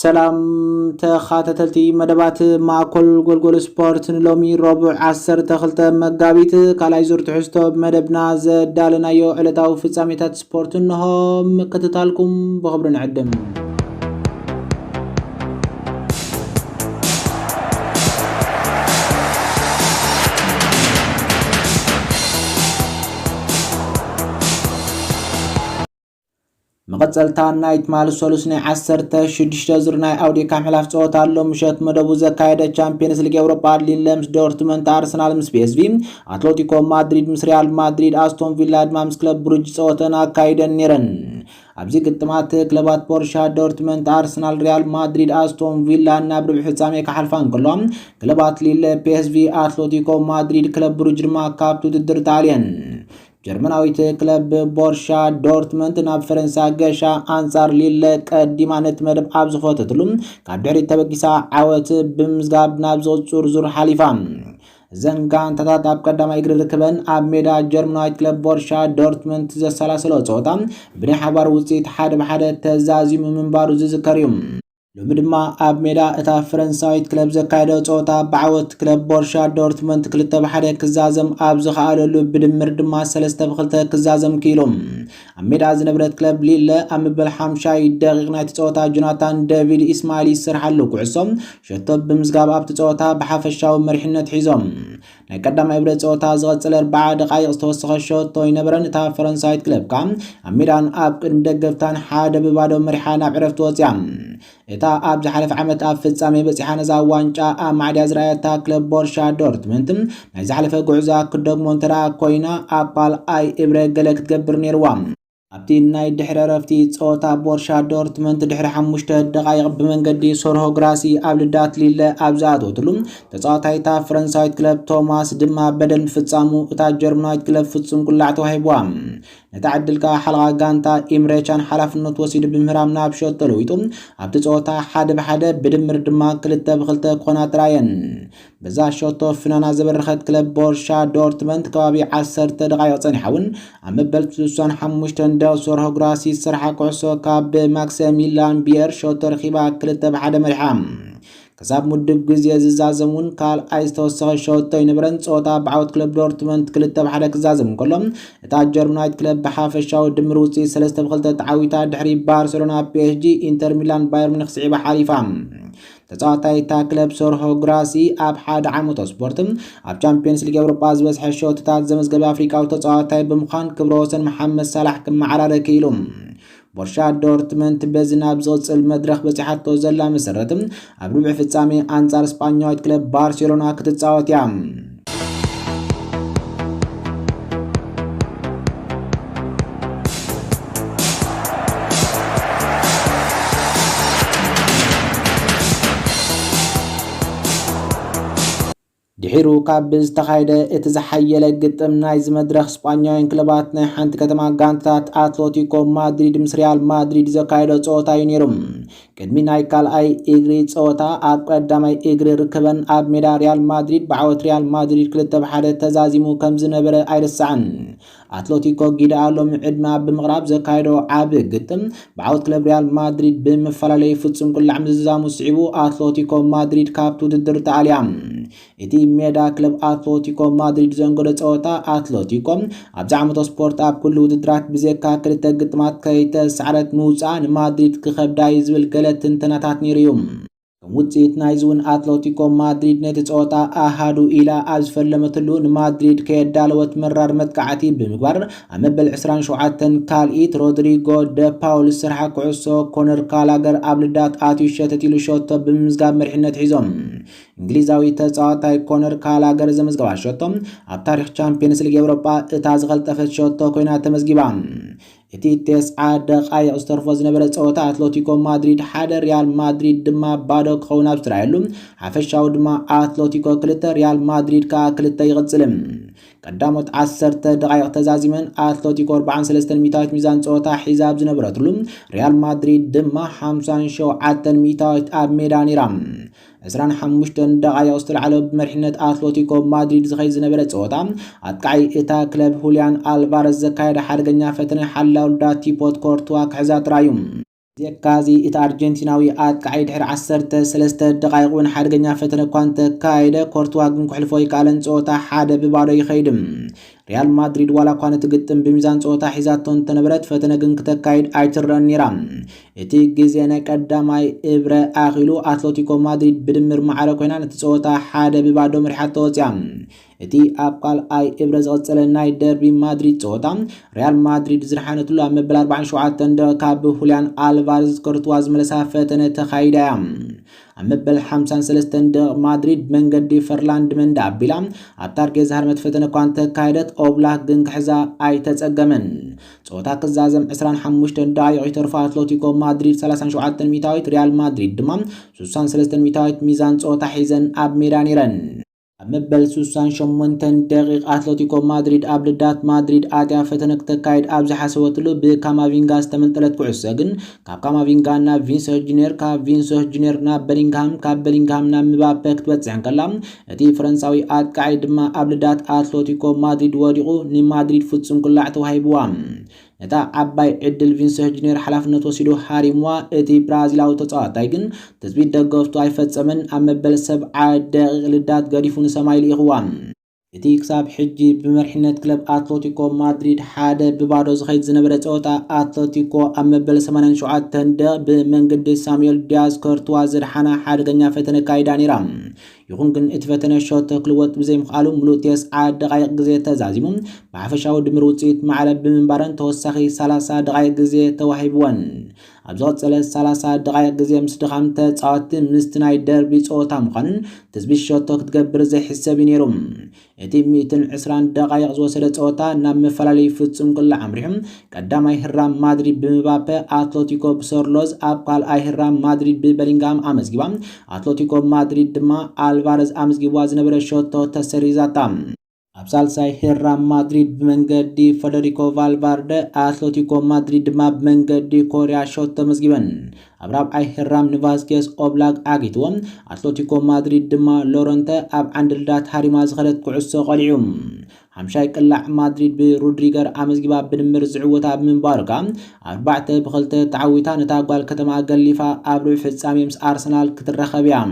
ሰላም ተኻተተልቲ መደባት ማእኮል ጎልጎል ስፖርት ንሎሚ ረቡዕ 12 መጋቢት ካልኣይ ዙር ትሕዝቶ መደብና ዘዳለናዮ ዕለታዊ ፍጻሜታት ስፖርት እንሆም ክትታልኩም ብኽብሪ ንዕድም። مقتلتا نايت مال سولوسني 16 ዙር ናይ ኣውዴካ ምሕላፍ ጸወታ ኣሎ ምሸት መደቡ ዘካየደ ቻምፒየንስ ሊግ ኤውሮፓ ሊለምስ ዶርትመንት አርሰናል ምስ ፒኤስቪ አትሌቲኮ ማድሪድ ምስ ሪያል ማድሪድ አስቶን ቪላ ድማ ምስ ክለብ ብሩጅ ጸወታን አካይደን ነረን ኣብዚ ግጥማት ክለባት ቦርሻ ዶርትመንት አርሰናል ሪያል ማድሪድ አስቶን ቪላ እና ብርብ ፍጻሜ ከሐልፋን ከሎም ክለባት ሊለ ፒኤስቪ አትሌቲኮ ማድሪድ ክለብ ብሩጅ ድማ ካብቱ ውድድር ጣልያን ጀርመናዊት ክለብ ቦርሻ ዶርትመንት ናብ ፈረንሳይ ገሻ አንጻር ሊለ ቀዲማነት መደብ ኣብ ዝፈተትሉ ካብ ድሕሪት ተበጊሳ ዓወት ብምዝጋብ ናብ ዝውጽር ዙር ሓሊፋ ዘንጋንታታት ኣብ ቀዳማይ እግሪ ርክበን ኣብ ሜዳ ጀርመናዊት ክለብ ቦርሻ ዶርትመንት ዘሰላሰሎ ጸወታ ብናይ ሓባር ውጽኢት 1-1 ተዛዚሙ ምንባሩ ዝዝከር እዩ ሎሚ ድማ ኣብ ሜዳ እታ ፈረንሳዊት ክለብ ዘካየደው ጸወታ ብዓወት ክለብ ቦርሻ ዶርትመንት 2-1 ክዛዘም ኣብ ዝኸኣለሉ ብድምር ድማ 3-2 ክዛዘም ኪሎም ኣብ ሜዳ ዝነበረት ክለብ ሊለ ኣብ መበል 50 ደቂቕ ናይቲ ጸወታ ጆናታን ዴቪድ ኢስማኤል ይስርሓሉ ኩዕሶም ሸቶ ብምዝጋብ ኣብቲ ጸወታ ብሓፈሻዊ መሪሕነት ሒዞም ናይ ቀዳማይ ብረት ጸወታ ዝቐጽለ 4 ደቂቕ ዝተወሰኸ ሸቶ ይነበረን እታ ፈረንሳዊት ክለብ ካብ ኣብ ሜዳን ኣብ ቅድሚ ደገፍታን 1-0 መሪሓ ናብ ዕረፍቲ ወጽያ እታ ኣብ ዝሓለፈ ዓመት ኣብ ፍጻሜ በፂሓ ነዛ ዋንጫ ኣብ ማዕድያ ዝረኣየታ ክለብ ቦርሻ ዶርትመንት ናይ ዝሓለፈ ጉዕዛ ክደግሞ እንተዳ ኮይና ኣብ ካልኣይ እብረ ገለ ክትገብር ነይርዋ ኣብቲ ናይ ድሕረ ረፍቲ ጸወታ ቦርሻ ዶርትመንት ድሕሪ 5 ደቂቕ ብመንገዲ ሶርሆ ግራሲ ኣብ ልዳት ሊለ ኣብ ዝኣተወትሉ ተጻዋታይታ ፈረንሳዊት ክለብ ቶማስ ድማ በደል ፍጻሙ እታ ጀርመናዊት ክለብ ፍጹም ቁላዕ ተዋሂብዋ ነታ ዕድልካ ሓልቓ ጋንታ ኢምሬቻን ሓላፍነት ወሲዱ ብምህራም ናብ ሸቶ ለዊጡ ኣብቲ ጸወታ 1-1 ብድምር ድማ 2-2 ኮና ጥራየን በዛ ሸቶ ፍናና ዘበረኸት ክለብ ቦርሻ ዶርትመንት ከባቢ 10 ደቂቕ ጸኒሓውን ኣብ መበል 65 ደቂቕ ሶርሆ ግራሲ ስርሓ ኩዕሶ ካብ ማክሲሚሊያን ቢየር ሸቶ ረኺባ 2-1 መሪሓ ከሳብ ሙድብ ጊዜ ዝዛዘሙን ካልኣይ ዝተወሰኸ ሸቶ ይነበረን ጸወታ ብዓወት ክለብ ዶርትመንት 2-1 ክዛዘም ከሎም እታ ጀርመናዊት ክለብ ብሓፈሻዊ ድምር ውጽኢት 3-2 ተዓዊታ ድሕሪ ባርሴሎና ፒኤስጂ ኢንተር ሚላን ባየር ሙኒኽ ስዒባ ሓሊፋ ተጻዋታይታ ክለብ ሶርሆ ግራሲ ኣብ 1 ዓመት ስፖርት ኣብ ቻምፒየንስ ሊግ ኤውሮፓ ዝበዝሐ ሸቶታት ዘመዝገበ አፍሪካዊ ተጻዋታይ ብምዃን ክብረ ወሰን መሐመድ ሳላሕ ክመዓራረ ኪኢሉ ቦርሻ ዶርትመንት በዝናብ ዝቕጽል መድረኽ በፂሓቶ ዘላ መሰረት ኣብ ርብዕ ፍጻሜ አንጻር ስፓኛዊት ክለብ ባርሴሎና ክትጻወት እያ ድሒሩ ካብ ዝተኻየደ እቲ ዝሓየለ ግጥም ናይ ዝመድረኽ ስፓኛውያን ክለባት ናይ ሓንቲ ከተማ ጋንታታት አትሌቲኮ ማድሪድ ምስ ሪያል ማድሪድ ዘካየደው ጸወታ እዩ ነይሩ ቅድሚ ናይ ካልኣይ እግሪ ጸወታ ኣብ ቀዳማይ እግሪ ርከበን ኣብ ሜዳ ሪያል ማድሪድ ብዓወት ሪያል ማድሪድ 2-1 ተዛዚሙ ከም ዝነበረ ኣይርስዓን አትሌቲኮ ጊዳሎም ዕድማ ብምቕራብ ዘካየደው ዓብ ግጥም ብዓወት ክለብ ሪያል ማድሪድ ብምፈላለዩ ፍጹም ቁላዕ ምዝዛሙ ስዒቡ አትሌቲኮ ማድሪድ ካብቲ ውድድር ተኣልያ እቲ ሜዳ ክለብ አትሌቲኮ ማድሪድ ዘንገደ ጸወታ አትሌቲኮ ኣብ ዓመት ስፖርት ኣብ ኩሉ ውድድራት ብዘካ 2 ግጥማት ከይተሰዓረት ምውጻእ ንማድሪድ ክኸብዳ ዝብል ገለ ትንተናታት ነይሩ ውጽኢት ናይ ዝውን አትሌቲኮ ማድሪድ ነቲ ጸወታ ኣሃዱ ኢላ ኣብ ዝፈለመትሉ ንማድሪድ ከየዳለወት መራር መጥቃዕቲ ብምግባር ኣብ መበል 27 ካልኢት ሮድሪጎ ደ ፓውል ስርሓ ኩዕሶ ኮነር ካላገር ኣብ ልዳት ኣትዩ ሸተቲሉ ሸቶ ብምዝጋብ መሪሕነት ሒዞም እንግሊዛዊ ተጻዋታይ ኮነር ካላገር ዘመዝገባ ሸቶ ኣብ ታሪኽ ቻምፒየንስ ሊግ ኤውሮፓ እታ ዝኸልጠፈት ሸቶ ኮይና ተመዝጊባ እቲ 9 ደቂቕ ዝተርፎ ዝነበረ ጸወታ አትሌቲኮ ማድሪድ 1 ሪያል ማድሪድ ድማ ባዶ ክኸውን ኣብ ዝረኣየሉ ሓፈሻዊ ድማ አትሌቲኮ 2 ሪያል ማድሪድ ከዓ 2 ይቕጽል ቀዳሞት 10 ደቂቕ ተዛዚመን አትሌቲኮ 43 ሚታዊት ሚዛን ጸወታ ሒዛብ ዝነበረትሉ ሪያል ማድሪድ ድማ 57 ሚታዊት ኣብ ሜዳ ነይራ 25 ደቂቕ ዝተልዓለ ብመሪሕነት አትሌቲኮ ማድሪድ ዝኸይ ዝነበረ ጸወታ ኣጥቃዒ እታ ክለብ ሁሊያን አልቫሬዝ ዘካየደ ሓደገኛ ፈተነ ሓላው ዳቲፖት ኮርቱዋ ክሕዛ ጥራዩ የካዚ ኢት አርጀንቲናዊ አጥቃዒ ድሕሪ 13 ደቂቃውን ሓደገኛ ፈተነ እኳ እንተካየደ ኮርትዋ ግን ኩሕልፎ ይከኣለን ፀወታ 1-0 ይኸይድም ሪያል ማድሪድ ዋላ እኳ ነቲ ግጥም ብሚዛን ፀወታ ሒዛቶ እንተነበረት ፈተነ ግን ክተካይድ ኣይትረአን ነይራ እቲ ግዜ ናይ ቀዳማይ እብረ ኣኺሉ ኣትሌቲኮ ማድሪድ ብድምር ማዕረ ኮይና ነቲ ፀወታ 1-0 መሪሓቶ ወፅያ እቲ ኣብ ካልኣይ እብረ ዝቐፀለ ናይ ደርቢ ማድሪድ ፀወታ ሪያል ማድሪድ ዝረሓነትሉ ኣብ መበል 47 ደቂቃ ብሁሊያን ኣልቫሬዝ ኮርትዋ ዝመለሳ ፈተነ ተኻይዳ እያ ኣብ መበል 53 ደቂቃ ማድሪድ መንገዲ ፈርላንድ መንዳ ኣቢላ ኣብ ታርጌት ዝሃርመት ፈተነ እኳ እንተካየደት ኦብላክ ግን ክሕዛ ኣይተፀገመን ፀወታ ክዛዘም 25 ደቂቃ ይተርፋ ኣትሌቲኮ ማድሪድ 37 ሚታዊት ሪያል ማድሪድ ድማ 63 ሚታዊት ሚዛን ፀወታ ሒዘን ኣብ ሜዳ ነይረን ኣብ መበል 68 ደቂቃ ኣትሌቲኮ ማድሪድ ኣብ ልዳት ማድሪድ ኣትያ ፈተነ ክተካይድ ኣብ ዝሓሰበትሉ ብካማቪንጋ ዝተመንጠለት ኩዕሶ ግን ካብ ካማቪንጋ ናብ ቪንሰንት ጁኒየር ካብ ቪንሰንት ጁኒየር ናብ በሊንግሃም ካብ በሊንግሃም ናብ ምባፔ ክትበፅሕ ከላ እቲ ፈረንሳዊ ኣጥቃዒ ድማ ኣብ ልዳት ኣትሌቲኮ ማድሪድ ወዲቑ ንማድሪድ ፍጹም ቁላዕ ተዋሂብዋ ነታ ዓባይ ዕድል ቪንሰንት ጁኒየር ሓላፍነት ወሲዱ ሃሪምዋ እቲ ብራዚላዊ ተጻዋታይ ግን ተዝቢት ደገፍቱ ኣይፈጸመን ኣብ መበል 70 ደቂቕ ልዳት ገዲፉ ንሰማይ ልኢኽዋ እቲ ክሳብ ሕጂ ብመርሕነት ክለብ ኣትሌቲኮ ማድሪድ 1-0 ዝኸይድ ዝነበረ ፀወታ ኣትሌቲኮ ኣብ መበል 87 ደቂቕ ብመንገዲ ሳሙኤል ዲያዝ ኮርትዋ ዝድሓና ሓደገኛ ፈተነ ካይዳ ነይራ ይኹን ግን እቲ ፈተነ ሾቶ ክልወጥ ብዘይምኽኣሉ ሙሉእ 90 ደቂቕ ግዜ ተዛዚሙ ብሓፈሻዊ ድምር ውፅኢት ማዕረ ብምንባረን ተወሳኺ 30 ደቂቕ ግዜ ተዋሂብወን ኣብ ዝቐፀለ 30 ደቂቕ ግዜ ምስ ድኻም ተፃወቲ ምስቲ ናይ ደርቢ ፀወታ ምዃኑን ትዝቢት ሾቶ ክትገብር ዘይሕሰብ ነይሩ እቲ 120 ደቂቕ ዝወሰደ ፀወታ ናብ መፈላለዪ ፍጹም ቁላዕ ኣምሪሑ ቀዳማይ ህራም ማድሪድ ብምባፔ ኣትሌቲኮ ብሶርሎዝ ኣብ ካልኣይ ህራም ማድሪድ ብበሊንግሃም ኣመዝጊባ ኣትሌቲኮ ማድሪድ ድማ ኣልቫሬዝ ኣመዝጊብዋ ዝነበረ ሾቶ ተሰሪዛታ ኣብ ሳልሳይ ህራም ማድሪድ ብመንገዲ ፌደሪኮ ቫልቫርደ ኣትሌቲኮ ማድሪድ ድማ ብመንገዲ ኮርያ ሾቶ ተመዝጊበን ኣብ ራብዓይ ህራም ንቫዝኬስ ኦብላክ ዓጊትዎም ኣትሌቲኮ ማድሪድ ድማ ሎረንተ ኣብ ዓንዲ ልዳት ሃሪማ ዝኸደት ኩዕሶ ቀሊዑ ሓምሻይ ቅላዕ ማድሪድ ብሮድሪገር ኣመዝጊባ ብድምር ዝዕወታ ብምንባሩካ 4-2 ተዓዊታ ነታ ጓል ከተማ ገሊፋ ኣብ ሩብ ፍጻሜ ምስ ኣርሰናል ክትረኸብ እያ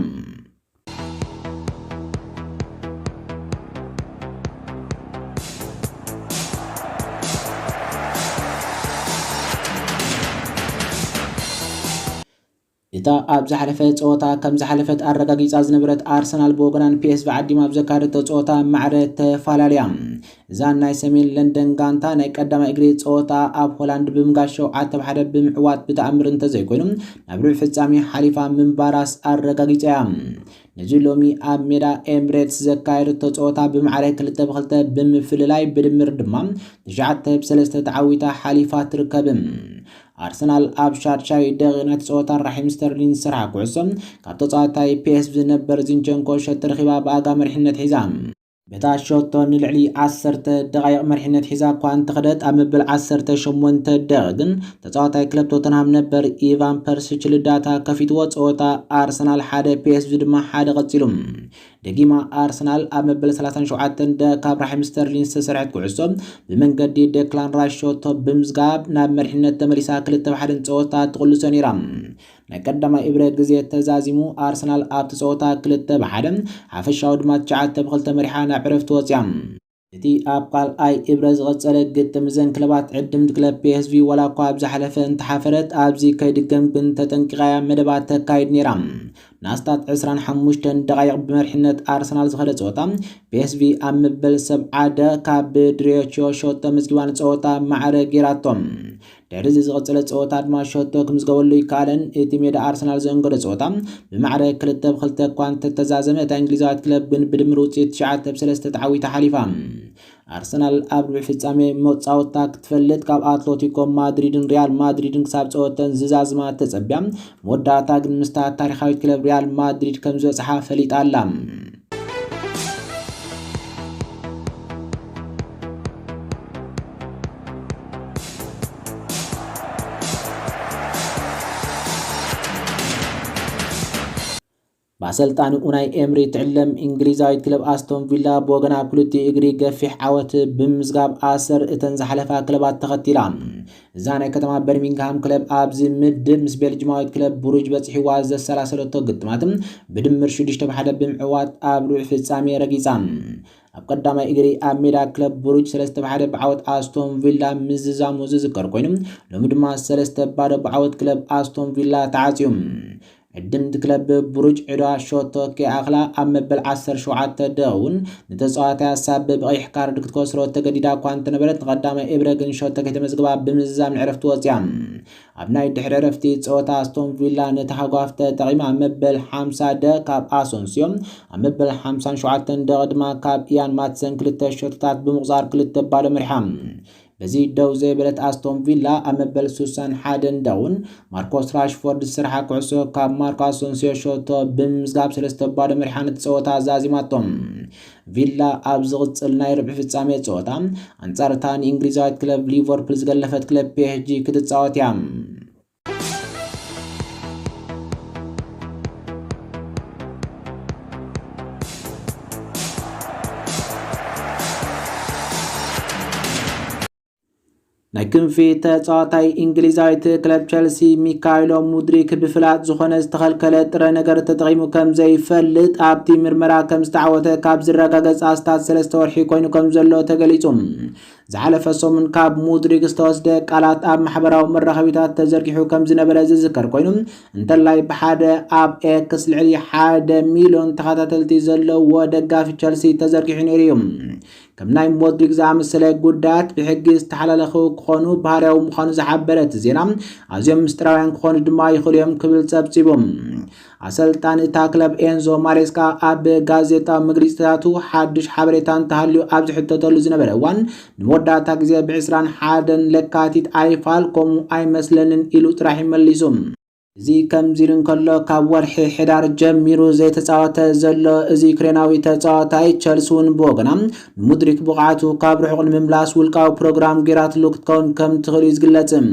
እታ ኣብ ዝሓለፈ ፀወታ ከም ዝሓለፈት ኣረጋጊጻ ዝነበረት ኣርሰናል ብወገናን ፒኤስቪ ዓዲማ ኣብ ዘካየደቶ ፀወታ ማዕረ ተፈላለያ እዛ ናይ ሰሜን ለንደን ጋንታ ናይ ቀዳማይ እግሪ ፀወታ ኣብ ሆላንድ ብምጋሽ 7-1 ብምዕዋት ብተኣምር እንተዘይኮይኑ ናብ ሩብ ፍጻሜ ሓሊፋ ምንባራስ ኣረጋጊጻ እያ ነዚ ሎሚ ኣብ ሜዳ ኤምሬትስ ዘካየደቶ ፀወታ ብማዕረ 2-2 ብምፍልላይ ብድምር ድማ 9-3 ተዓዊታ ሓሊፋ ትርከብ ኣርሰናል ኣብ ሻድሻይ ደቂቕ ናይቲ ፀወታ ራሒም ስተርሊንግ ዝሰርሓ ኩዕሶ ካብ ተጻዋታይ ፒኤስቪ ነበር ዚንቸንኮ ሸቶ ረኺባ ብኣጋ መሪሕነት ሒዛ በታ ሾቶ ንልዕሊ 10 ደቂቕ መሪሕነት ሒዛ እኳ እንተኸደት ኣብ መበል 18 ደቂቕ ግን ተጻዋታይ ክለብ ቶተንሃም ነበር ኢቫን ፐርሲች ልዳታ ከፊትዎ ፀወታ ኣርሰናል 1 ፒኤስቪ ድማ 1 ቀፂሉ ደጊማ ኣርሰናል ኣብ መበል 37 ደቂቕ ካብ ራሒም ስተርሊንግ ዝተሰርሐት ኩዕሶ ብመንገዲ ዴክላን ራይስ ሾቶ ብምዝጋብ ናብ መሪሕነት ተመሊሳ 2-1 ፀወታ ትቕልሶ ነይራ ናይ ቀዳማይ እብረ ግዜ ተዛዚሙ ኣርሰናል ኣብቲ ፀወታ 2-1 ሓፈሻዊ ድማ 9-2 መሪሓ ናብ ዕረፍቲ ወፅያ እቲ ኣብ ካልኣይ እብረ ዝቐፀለ ግጥም ዘን ክለባት ዕድምቲ ክለብ ፒኤስቪ ዋላ እኳ ኣብ ዝሓለፈ እንተሓፈረት ኣብዚ ከይድገም ግን ተጠንቂቓያ መደባት ተካይድ ነይራ ናስታት 25 ደቂቕ ብመሪሕነት ኣርሰናል ዝኸደ ፀወታ ፒኤስቪ ኣብ መበል 70 ካብ ድሬቾ ሾቶ መዝጊባ ንፀወታ ማዕረ ጌራቶም ድሕሪ ዝቐፀለ ፀወታ ድማ ሾቶ ክምዝገበሉ ይከኣለን እቲ ሜዳ ኣርሰናል ዘንገደ ፀወታ ብማዕረ 2-2 እኳ እንተተዛዘመ እታ እንግሊዛዊት ክለብ ግን ብድምር ውፅኢት 9-3 ተዓዊታ ሓሊፋ ኣርሰናል ኣብ ሩብ ፍጻሜ መጻወታ ክትፈልጥ ካብ ኣትሌቲኮ ማድሪድን ሪያል ማድሪድን ክሳብ ፀወተን ዝዛዝማ ተጸቢያ መወዳእታ ግን ምስታ ታሪኻዊት ክለብ ሪያል ማድሪድ ከም ዝበፅሓ ፈሊጣ ኣላ ባሰልጣን ኡናይ ኤምሪ ትዕለም እንግሊዛዊት ክለብ ኣስቶን ቪላ ብወገና ክልቲኡ እግሪ ገፊሕ ዓወት ብምዝጋብ ኣሰር እተን ዝሓለፋ ክለባት ተኸቲላ زاني كتما برمينغهام كلب أبز مد مس بلجماويت كلب بروج بصحي واز 30 قطماتم بدمر شديش تبحد بمعوات أبروع في السامي رقيسان قدام إجري أميرا كلب بروج سلسته بحد بعوض أستون فيلا مززام وزذكر كوينم لمدما سلسته بعد بعوض كلب أستون فيلا تعزيم عدمت كلب بروج عدا شوتو كي أغلا أم بالعسر شوعات داون نتصاعتا سبب أي حكار دكتكوسرو تقديدا كوانت نبرت قدام إبراغن شوتو كي تمزقبا بمززام العرفت وزيام أبناي دحر عرفتي تصوتا أستون فيلا نتحقافت تقيم أم بالحامسة دا كاب أسونسيوم أم بالحامسان شوعاتن دا قدما كاب إيان ماتسن كلتا شوتات بمغزار كلتا بالو مرحام بزي دو زي بلت أستون فيلا أمبل سوسان حادن داون ماركوس راشفورد سرحا كعسو كاب ماركو أسونسيو شوتو بمزقاب سلسته بعد مرحانة صوتا زازيماتهم فيلا أبزغت سلنا يربح في التسامية صوتا أنصار تاني إنجليزايت كلب ليفربول زغلفت كلب بي إتش جي كدت صوتيام لكن في تاعتاي انجليزايت كلب تشيلسي ميكايلو مودريك بفلات زخنه استخلكله تر ነገር ተጠቂሙ ከም ዘይፈልጥ ኣብቲ ምርመራ ከም ዝተዓወተ ካብ ዝረጋገጽ ኣስታት 3 ወርሒ ኮይኑ ከም ዘሎ ተገሊጹ زحلف الصومن كاب مودريك استوسد قالات اب محبراو مراخبيتات تزركيحو كم زنبره زذكر كوينم انتلاي بحاده اب اكس لعلي 1 مليون تخاتلتي زلو ودغاف تشيلسي تزركيحو نيريوم كم ناي مودريك زامسل غودات بحق استحللخو كونو بهاريو مخانو زحبرت زينام ازيم مستراوያን كونو دما يخليم كبل صبصيبوم أسلطان تاكلب إنزو ماريسكا أب غازيتا مغريستاتو حدش حبريتان تهليو أبز حتتولو زنبره وان نمودا تاكزي بعسران حادن لكاتيت أي فالكم أي مسلنن إلو تراحي مليزوم زي كم زيرن كله كورحي حدار جميرو زي تساوتا زلو زي كريناوي تساوتاي تشلسون بوغنام مدرك بقعاتو كابرحقن مملاس والقاو بروغرام جيرات لوكتكون كم تغليز قلتم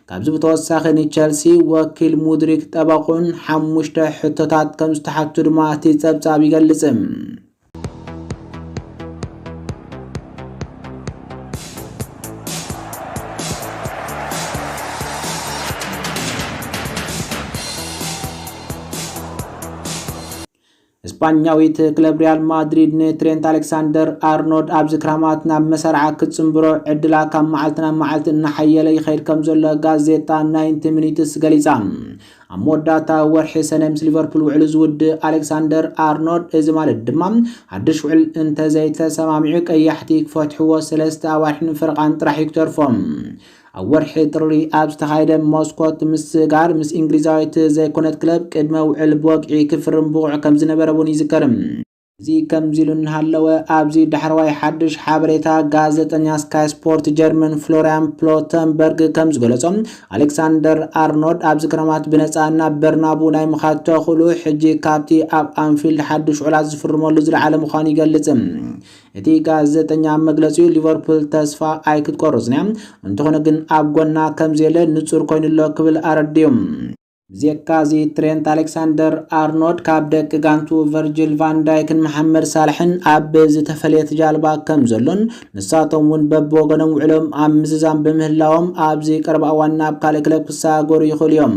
كابزو بتوساخني تشلسي وكيل مدرك تباقون حموشتا حتتات كم استحكتو دماتي تبتابي قلتم اسبانياويت كلب ريال مدريد نترينت ألكسندر أرنولد أبز كراماتنا مسرعة كتسنبرو عدلا كم معلتنا معلتنا حيالي خير كم زولا غازيتا 90 مينيتس غاليزان أموداتا ورحي سنمس ليفربول وعلز ود ألكسندر أرنولد إزمال الدمام حدش وعل انت زيتا سمامعيك أيحتيك فتحوا سلستا وارحن فرقان طرح يكترفهم أول حيطري أبز تخايدم موسكوت مسجار مس إنجليزايت زي كونت كلب كدما وعل بوقعي كفر مبوع كم زنبربون يذكرم زي كم زيلون هاللوى أبزي دحرواي حدش حابريتا غازتنيا سكاي سبورت جيرمان فلوريان بلوتنبرغ كم زغلصم ألكسندر أرنولد أبز كرامات بنصانا برنابو ناي مخاتو خلو حجي كابتي أب أنفيلد حدش علاز فرمولو زلعالم مخاني يغلصم اتي غازتنيا مغلصيو ليفربول تسفا ايكت قرزنيام انتخونه گن أب غنا كم زيله نصور كوينلو كبل أرديوم زيكازي ترينت ألكسندر أرنولد كابدك غانتو فيرجيل فان دايكن محمد صالحن أب زتفليت جالبا كم زلون نساتهم ون ببوغنم وعلم أمززان بمهلاهم أبزي قرب أوانا بكالكلب ساغور يخوليوم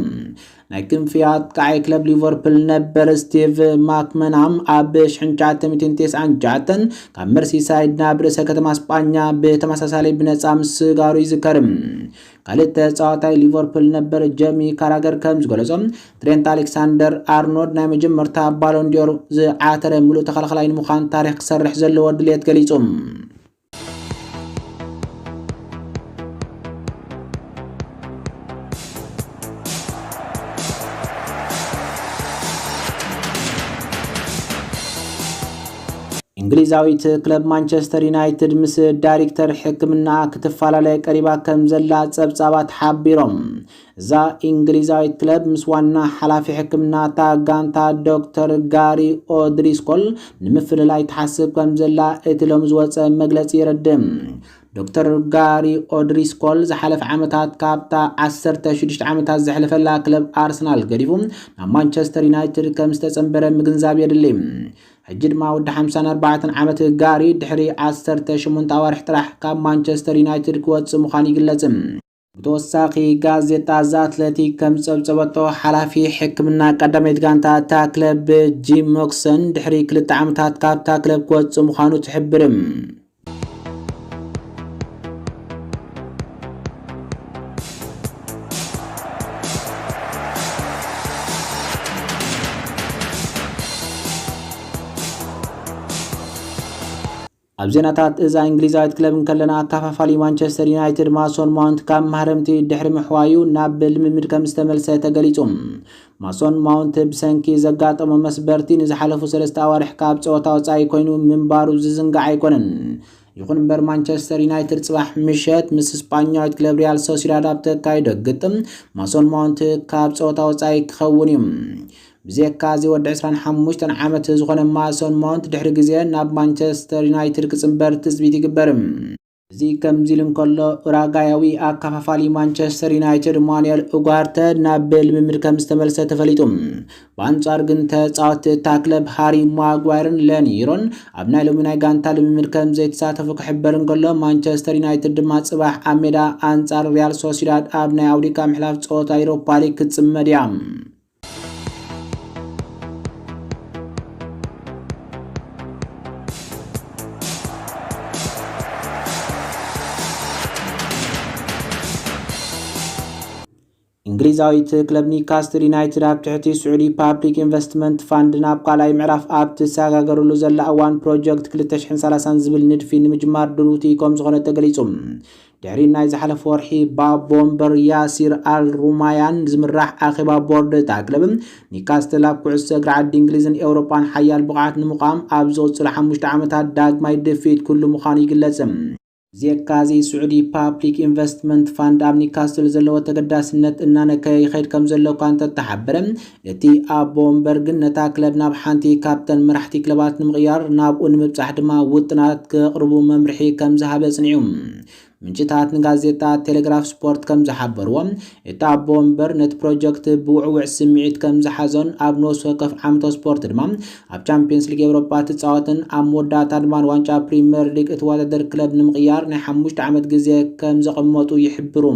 لكن فيات كاي كلب ليفربول نبر ستيف ماكمنام أبش حنجات 209 كان مرسي سايد نابر سكتما اسبانيا بتمساسالي بنصام سغارو يذكرم قالت تصاوتاي ليفربول نبر جيمي كاراغر كمز غلصم ترينت ألكسندر أرنولد ناي مجمرتا بالون دور ز عاتر ملو تخلخلاين مخان تاريخ سرح زلو ودليت غليصم انجليزاويت كلب مانشستر يونايتد مس دايركتور حكمنا كتفالاله قريبا كم زلا صبصابات حبيروم زا انجليزاويت كلب مسوانا حلافي حكمنا تا غانتا دكتور غاري اودريسكول نمفللاي تحسب كم زلا اتلوم زوص مغلص يردم دكتور غاري اودريسكول زحلف عامتات كابتا 16 عامتات زحلفلا كلب ارسنال غريفوم مانشستر يونايتد كم استصنبره مغنزاب يدليم حجد ما ود 54 عامت غاري دحري 18 اورح طرح كاب مانشستر يونايتد كوص مخاني يغلصم ብተወሳኺ ጋዜጣ አትሌቲክ ከም ፀብፀበቶ ሓላፊ ሕክምና ቀዳመይት ጋንታ እታ ክለብ ጂም ሞክሰን ድሕሪ 2 ዓመታት ካብታ ክለብ ክወፅእ ምዃኑ ትሕብርም። ኣብ ዜናታት እዛ እንግሊዛዊት ክለብ እንከለና ካፋፋሊ ማንቸስተር ዩናይትድ ማሶን ማውንት ካብ ማህረምቲ ድሕሪ ምሕዋዩ ናብ ልምምድ ከም ዝተመልሰ ተገሊጹ። ማሶን ማውንት ብሰንኪ ዘጋጠመ መስበርቲ ንዝሓለፉ 3 ኣዋርሕ ካብ ፀወታ ወጻኢ ኮይኑ ምንባሩ ዝዝንጋዕ ኣይኮነን። ይኹን እምበር ማንቸስተር ዩናይትድ ጽባሕ ምሸት ምስ ስፓኛዊት ክለብ ሪያል ሶሲዳድ ኣብ ተካይዶ ግጥም ማሶን ማውንት ካብ ፀወታ ወጻኢ ክኸውን እዩ። ብዘካዚ ወዲ 25 ዓመት ዝኾነ ማሶን ማውንት ድሕሪ ግዜ ናብ ማንቸስተር ዩናይትድ ክጽምበር ትጽቢት ይግበር። እዚ ከምዚ ኢሉ እንከሎ ኡራጋያዊ ኣካፋፋሊ ማንቸስተር ዩናይትድ ማኑኤል ኡጋርተ ናብ ልምምድ ከም ዝተመልሰ ተፈሊጡ። በአንጻር ግን ተጻወቲ እታ ክለብ ሃሪ ማጓየርን ለኒሮን ኣብ ናይ ሎሚ ናይ ጋንታ ልምምድ ከም ዘይተሳተፉ ክሕበር እንከሎ ማንቸስተር ዩናይትድ ድማ ጽባሕ ኣብ ሜዳ ኣንጻር ሪያል ሶሲዳድ ኣብ ናይ ኣውሮፓ ምሕላፍ ፀወታ ኤውሮፓ ሊግ ክትጽመድ እያ። እንግሊዛዊት ክለብ ኒውካስትል ዩናይትድ ኣብ ትሕቲ ስዑዲ ፓብሊክ ኢንቨስትመንት ፋንድ ናብ ካልኣይ ምዕራፍ ኣብ ትሰጋገረሉ ዘላ እዋን ፕሮጀክት 2030 ዝብል ንድፊ ንምጅማር ድልውቲ ከም ዝኾነ ተገሊጹ። ድሕሪ ናይ ዝሓለፈ ወርሒ ባቦምበር ያሲር አልሩማያን ዝምራሕ ኣኼባ ቦርድ እታ ክለብ ኒውካስትል ኣብ ኩዕሶ እግሪ ዓዲ እንግሊዝን ኤውሮፓን ሓያል ብቕዓት ንምቋም ኣብ ዝወፅሉ 5 ዓመታት ዳግማይ ድፊት ኩሉ ምዃኑ ይግለጽ። ዜካዚ ስዑዲ ፓብሊክ ኢንቨስትመንት ፋንድ ኣብ ኒውካስትል ዘለዎ ተገዳስነት እናነከየ ይኸይድ ከም ዘሎ እኳ እንተተሓበረ እቲ ኣቦምበር ግን ነታ ክለብ ናብ ሓንቲ ካፕተን መራሕቲ ክለባት ንምቕያር ናብኡ ንምብጻሕ ድማ ውጥናት ከቕርቡ መምርሒ ከም ዝሃበ ጽኒዑ። ምንጭታት ንጋዜጣ ቴሌግራፍ ስፖርት ከም ዝሓበርዎም እቲ ኣቦምበር ነቲ ፕሮጀክት ብውዕውዕ ስምዒት ከም ዝሓዞን ኣብ ነፍሲ ወከፍ ዓመተ ስፖርት ድማ ኣብ ቻምፒየንስ ሊግ ኤውሮፓ ትጻወትን ኣብ መወዳእታ ድማ ዋንጫ ፕሪምየር ሊግ እትወዳደር ክለብ ንምቕያር ናይ 5 ዓመት ግዜ ከም ዘቐመጡ ይሕብሩ።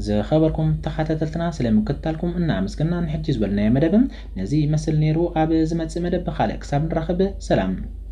زخبركم تحتتلتنا سلام كتالكم إن مسكنا نحجز بالنا مدبم نزي مثل نيرو عب زمت مدب خالق ساب نرخب سلام.